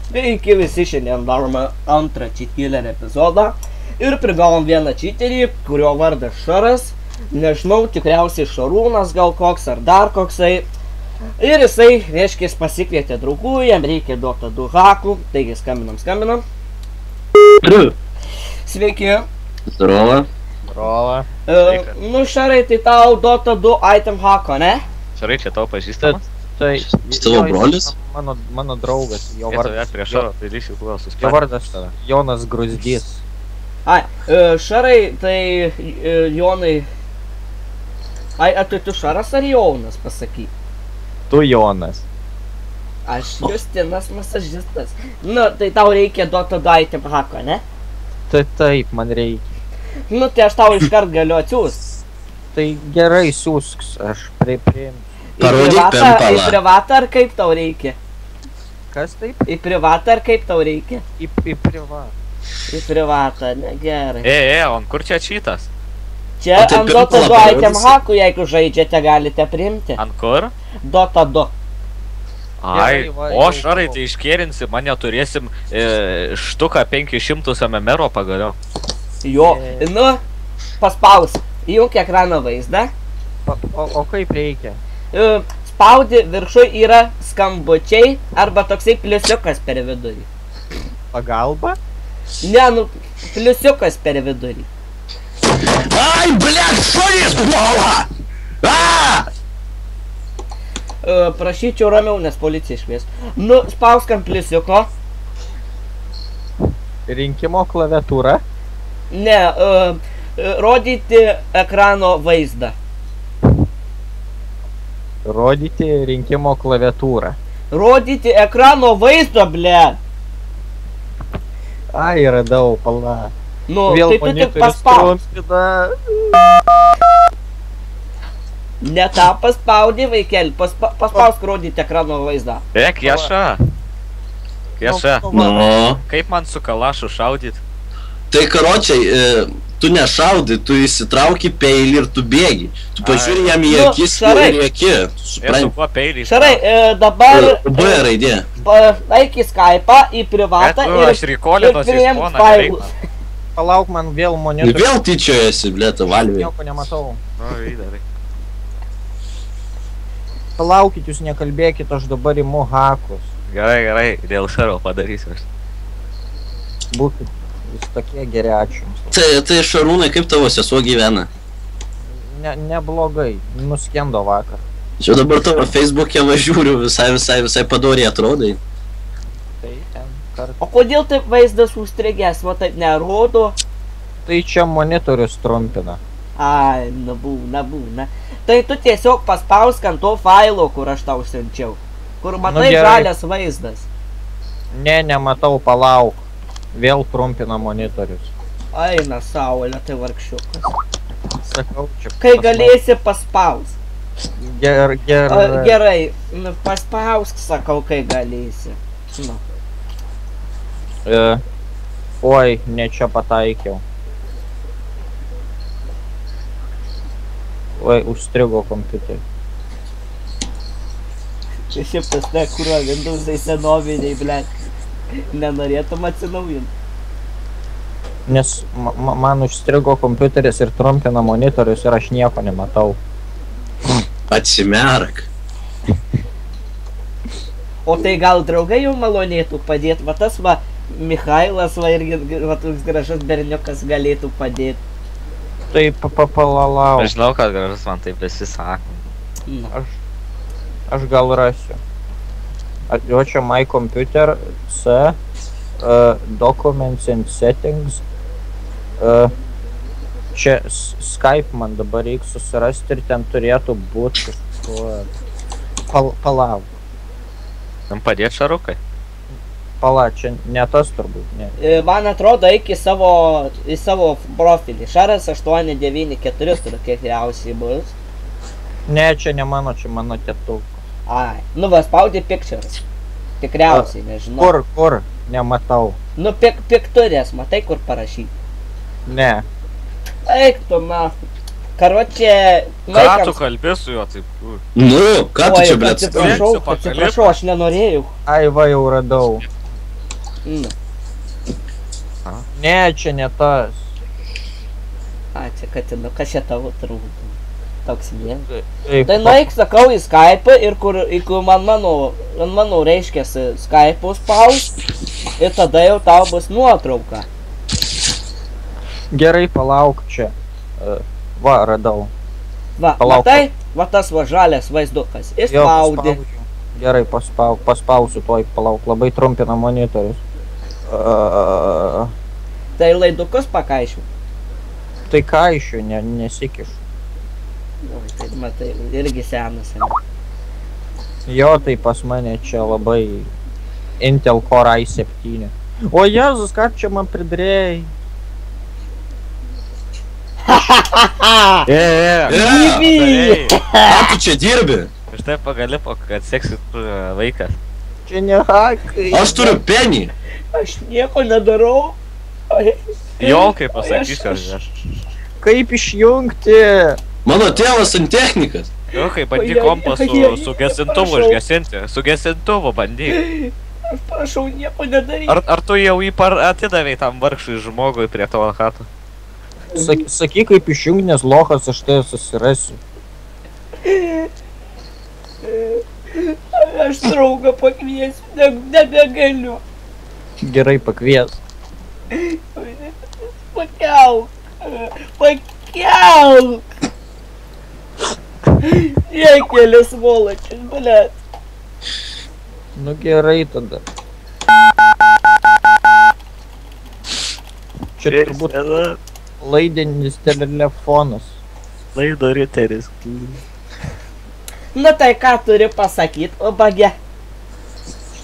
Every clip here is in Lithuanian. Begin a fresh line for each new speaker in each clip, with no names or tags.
Sveiki visi, šiandien darome antrą cheat killer epizodą ir prigavom vieną cheaterį, kurio vardas Šaras. Nežinau, tikriausiai Šarūnas gal koks ar dar koksai. Ir jisai, reiškia, pasikvietė draugų, jam reikia Dota 2 hakų, taigi skambinam. Sveiki.
Здорово.
Здорово.
Nu, Šarai, tai tau Dota 2 item hako, ne?
Šarai, čia tavo pažįstamas?
Tai tavo brolis?
Mano draugas, jo vardas. Prie Šaro priryšiu klausus.
Jo vardas Jonas Gruzdys.
Ai, Šarai, tai Jonai... Ai, tai tu Šaras ar Jonas, pasakyk?
Tu Jonas.
Aš Justinas masažistas. Nu, tai tau reikia Dota 2 item hako, ne?
Tai taip, man reikia.
Nu, tai aš tau iškart galiu atsiųst.
Tai gerai siūsk, aš priimsiu.
Į privatą ar kaip tau reikia?
Kas taip?
Į privatą ar kaip tau reikia?
Į privatą.
Į privatą, ne, gerai.
On kur čia cheatas?
Čia ant Dota 2 item hakų, jeigu žaidžiate, galite priimti.
Ant kur?
Dota 2.
Ai, o Šarai, tai iškėrinsi, mane turėsim štuką 500 MMR pagaliau.
Jo, nu, paspaus, įjunk ekrano vaizdą.
O kaip reikia?
Spaudi, viršui yra skambučiai arba toksai pliusiukas per vidurį.
Pagalba?
Ne, nu, pliusiukas per vidurį.
Ai, blėt, šunys puola!
Prašyčiau ramiau, nes policija iškvies. Nu, spausk ant pliusiuko.
Rinkimo klaviatūra?
Ne, rodyti ekrano vaizdą.
Rodyti rinkimo klaviatūrą.
Rodyti ekrano vaizdą, ble.
Ai, radau, pala.
Nu,
Vėl
tai tu tik
monitorius
paspaus.
trumpina.
Ne tą paspaudį, vaikeli, paspausk rodyti ekrano vaizdą.
Kieša. Kieša.
Nu,
Kaip man su kalašu šaudyt?
tai karočiai, tu nešaudai, tu įsitrauki peilį ir tu bėgi. Tu pažiūri jam į
Nu,
akis
Šarai.
ir į akį.
Ir su
Supranti?
kuo peilį?
Šarai, dabar
B raidė.
eik į Skype'ą, į privatą
Aš rikolinos iš
priimk
poną
failus.
Palauk, man vėl monitorius.
Vėl tyčiojasi, blėta, valvė.
Nieko nematau.
Darai.
Palaukit, jūs nekalbėkit, aš dabar imu hakus.
Gerai, dėl Šaro padarysiu aš.
Būkit vis tokie geri, ačiū jums.
Tai Šarūnai, kaip tavo sesuo gyvena?
Neblogai, nuskendo vakar.
Čia dabar tavo Facebook'e važiūriu, visai padoriai atrodai.
Tai ten kartą.
O kodėl taip vaizdas užstrigęs, va taip nerodo?
Tai čia monitorius trumpina.
Ai, nebūna. Tai tu tiesiog paspausk ant to failo, kur aš tau siunčiau. Kur matai
gerai.
žalias vaizdas.
Ne, nematau, palauk. Vėl trumpina monitorius.
Aina saulė, tai vargšiukas.
Sakau, čia...
Kai galėsi paspaus.
Gerai.
Gerai, nu, paspausk, sakau, kai galėsi. Nu.
Oi, ne čia pataikiau. Oi, užstrigo kompiuterį.
Čia šiaip tas ne, kurio Windows'ai senoviniai, blėt. Nenorėtum atsinaujinti.
Nes man užstrigo kompiuteris ir trumpina monitorius ir aš nieko nematau.
Atsimerk.
O tai gal draugai jau malonėtų padėti, va tas va Michailas va irgi va toks gražus berniukas galėtų padėti.
Tai palalau.
Aš žinau, kad gražus man taip besisako.
Aš gal rasiu. O čia my computer C documents and settings. Čia Skype man dabar reikia susirasti ir ten turėtų būti kažkuo. Palauk.
Jam padėt Šarukai?
Palauk, čia ne tas turbūt, ne.
Man atrodo, eik į savo profilį. Šaras 894 turi kiekviausiai bus.
Ne, čia ne mano, čia mano tėtuko.
Ai, nu va, spaudi pictures. Tikriausiai, nežinau.
Kur? Nematau.
Nu, pikturės, matai, kur parašyti.
Ne.
Eik tu, na. Karočią...
Ką tu kalbė su juo taip?
Nu, ką tu čia, blėt,
atsiprašau, aš nenorėjau.
Ai, va, jau radau.
Nu.
Ne, čia ne tas.
A, čia Katino, kas čia tavo turbūt. Toks vien.
Taip,
Tai nueik, sakau, į Skype ir kur mano reiškiasi Skype'o spaus ir tada jau tau bus nuotrauka.
Gerai, palauk čia. Va, radau.
Va,
Palauk.
matai, va tas va žalias vaizdukas.
Jo,
Įspaudi.
paspaudžiu. Gerai, paspausiu, tuoj palauk, labai trumpina monitorius.
Tai laidukus pakaišiu.
Tai ką iš jų, nesikišu.
Nu, tai matai, irgi senas.
Jo, tai pas mane čia labai Intel Core i7. O Jėzus, ką čia man pridrėjai?
Gyvy!
Ką tu čia dirbi?
Štai pagalipo, kad seksit vaikas.
Čia ne hakai.
Aš turiu penį.
Aš nieko nedarau.
Jo, kaip pasakysiu, aš.
Kaip išjungti?
Mano tėvas santechnikas.
Jo, kai bandyk kompą su gesintuvu išgesinti. Su gesintuvu bandyk.
Aš prašau nieko nedaryti.
Ar tu jau jį atidavei tam vargšui žmogui prie tavo chato?
Sakyk, kaip išjungi, nes lochas aš tai susirasiu.
Aš draugą pakviesiu, nebegaliu.
Gerai, pakvies.
Pakelk. Pakelk. Jei kelias volačius, blėt.
Nu gerai tada. Čia turbūt laidinis telefonas.
Laido riteris.
Nu tai ką turi pasakyt, ubage?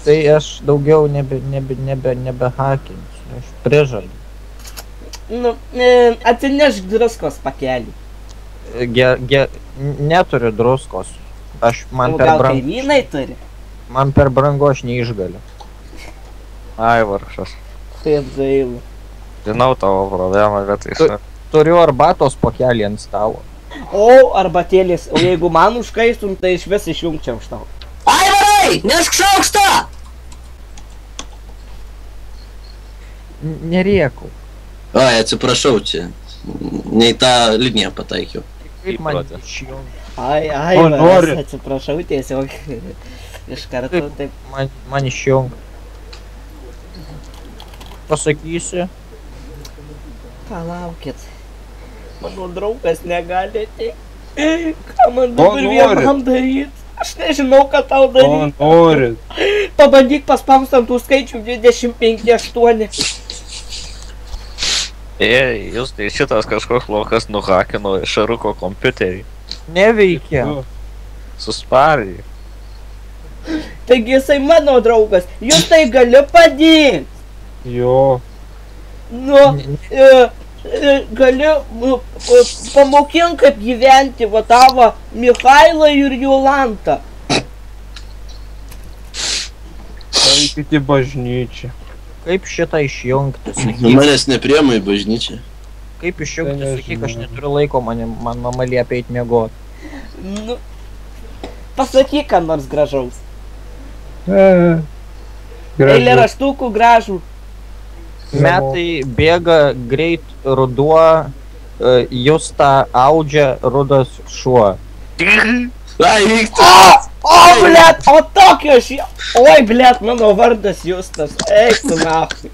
Tai aš daugiau nebehakinsiu. Aš prižadu.
Nu, atsinešk druskos pakelį.
Neturiu druskos. Man
O
per
gal
brangu.
kaimynai turi?
Man per brangu, aš neišgaliu.
Ai, vargšas.
Kaip gaila.
Žinau tavo problemą, bet tai...
Turiu arbatos pakelį ant stalo.
O, arbatėlis, o jeigu man užkaistum, tai iš vis išjungčiau už tau.
Aivarai, nesk šaukštą!
Nerieku.
Ai, atsiprašau čia. Ne į tą liniją pataikiau.
Kaip man
Įprotė.
išjungti?
Ai,
O, nori.
atsiprašau tiesiog. Iš karto taip.
Man išjungti. Pasakysiu.
Palaukit. Mano draugas negali ateiti. Ką man dabar vienam daryt? Aš nežinau, ką tau daryt.
Norit.
Pabandyk paspausti ant tų skaičių 25-8.
Ei, jūs tai šitas kažkoks lokas nuhakino Šaruko kompiuterį.
Neveikia.
Susparė.
Taigi jisai mano draugas. Jūs tai galiu padėti.
Jo.
Nu, galiu pamokint, kaip gyventi va tavo Michailą ir Jolantą.
Eikit į bažnyčią.
Kaip šitą išjungti? Sakyk.
Manęs nepriema į bažnyčią.
Kaip išjungti?
Tai
Sakyk, aš
nežinau.
neturiu laiko, man mama liepia eit miegot.
Nu, pasakyk, ką nors gražaus.
Gražu.
Eilėraštukų gražų.
Metai bėga greit ruduo, Justą audžia rudas šuo.
Ai, Viktoras!
O, blėt, o tokio šį... Oi, blėt, mano vardas Justas. Eik tu nahui.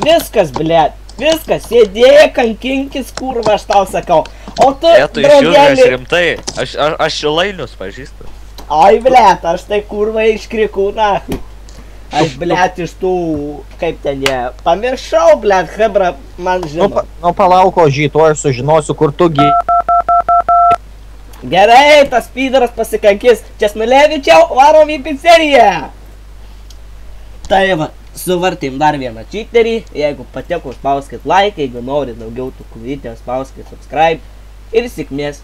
Viskas, blėt. Viskas, sėdėk, kankinkis, kurva, aš tau sakau. O tu,
Tu išjungęs
draugelį...
rimtai. Aš Šilainius pažįstu.
Ai, blėt, aš tai kurva iš krikų, nahui. Aš, blėt, iš tų... Kaip ten jie... Pamiršau, blėt, hebra, man žino.
Nu palauko, žyto, aš sužinosiu, kur tu
Gerai, tas pydaras pasikankis. Česnulevičiau, varom į pizzeriją. Tai va, suvartėm dar vieną čiterį. Jeigu patiko, spauskit like, jeigu norit daugiau tų video, spauskit subscribe. Ir sėkmės